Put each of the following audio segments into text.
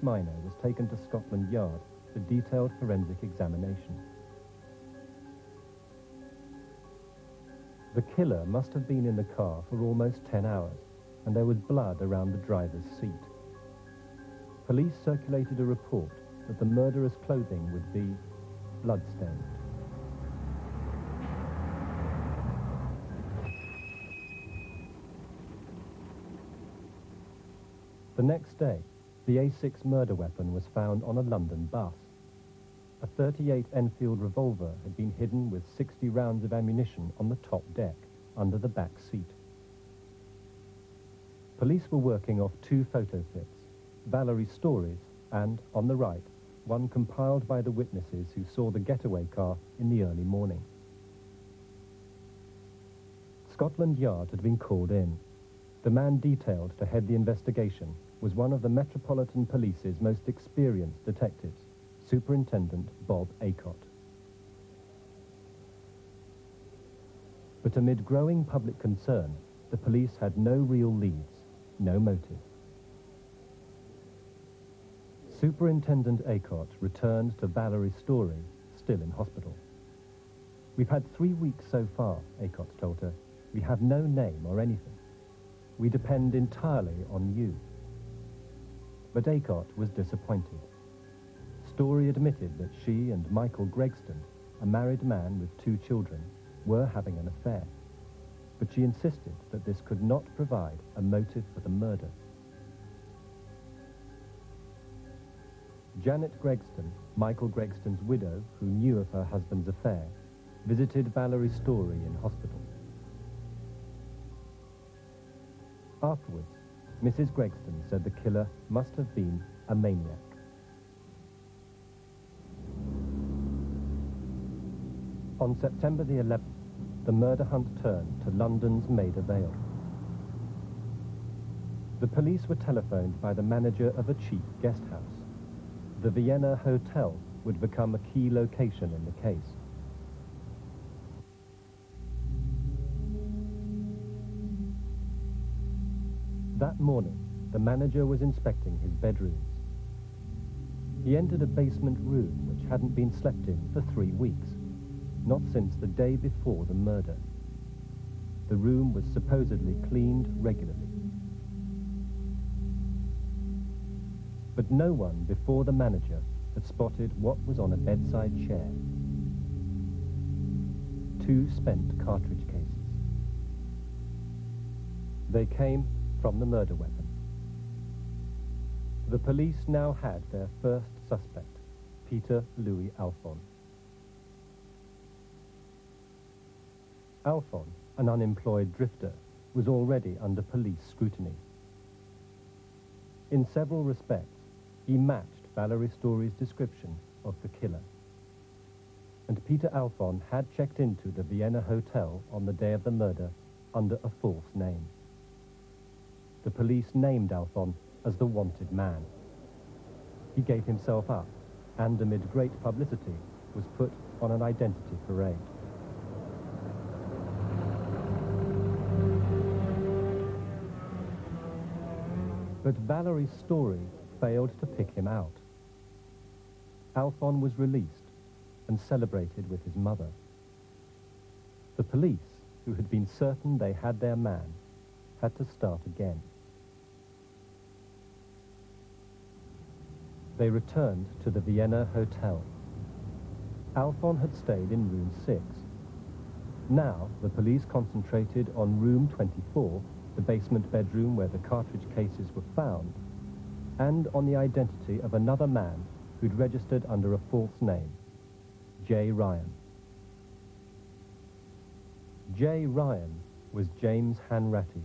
minor was taken to Scotland Yard for detailed forensic examination. The killer must have been in the car for almost 10 hours, and there was blood around the driver's seat. Police circulated a report that the murderer's clothing would be blood-stained. The next day, the A6 murder weapon was found on a London bus. A .38 Enfield revolver had been hidden with 60 rounds of ammunition on the top deck, under the back seat. Police were working off 2 photo clips, Valerie Storie's and, on the right, one compiled by the witnesses who saw the getaway car in the early morning. Scotland Yard had been called in. The man detailed to head the investigation was one of the Metropolitan Police's most experienced detectives, Superintendent Bob Acott. But amid growing public concern, the police had no real leads, no motive. Superintendent Acott returned to Valerie Storie, still in hospital. "We've had 3 weeks so far," Acott told her. "We have no name or anything. We depend entirely on you." But Acott was disappointed. Storie admitted that she and Michael Gregsten, a married man with 2 children, were having an affair. But she insisted that this could not provide a motive for the murder. Janet Gregsten, Michael Gregsten's widow, who knew of her husband's affair, visited Valerie Storie in hospital. Afterwards, Mrs. Gregsten said the killer must have been a maniac. On September the 11th, the murder hunt turned to London's Maida Vale. The police were telephoned by the manager of a cheap guest house. The Vienna Hotel would become a key location in the case. That morning, the manager was inspecting his bedrooms. He entered a basement room which hadn't been slept in for 3 weeks, not since the day before the murder. The room was supposedly cleaned regularly. But no one before the manager had spotted what was on a bedside chair. 2 spent cartridge cases. They came from the murder weapon. The police now had their first suspect, Peter Louis Alphon. Alphon, an unemployed drifter, was already under police scrutiny. In several respects, he matched Valerie Storie's description of the killer. And Peter Alphon had checked into the Vienna Hotel on the day of the murder under a false name. The police named Alphon as the wanted man. He gave himself up, and amid great publicity, was put on an identity parade. But Valerie Storie failed to pick him out. Alphon was released and celebrated with his mother. The police, who had been certain they had their man, had to start again. They returned to the Vienna Hotel. Alphon had stayed in room 6. Now the police concentrated on room 24, the basement bedroom where the cartridge cases were found, and on the identity of another man who'd registered under a false name, J. Ryan. J. Ryan was James Hanratty,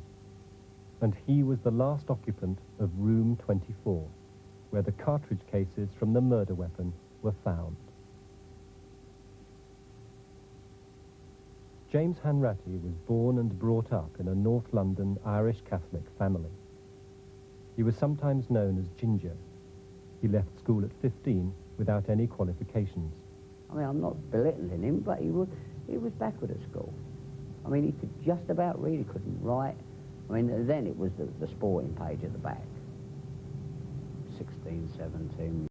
and he was the last occupant of room 24, where the cartridge cases from the murder weapon were found. James Hanratty was born and brought up in a North London Irish Catholic family. He was sometimes known as Ginger. He left school at 15 without any qualifications. I mean, I'm not belittling him, but he was backward at school. I mean, he could just about read, he couldn't write. I mean, then it was the sporting page at the back. 16, 17.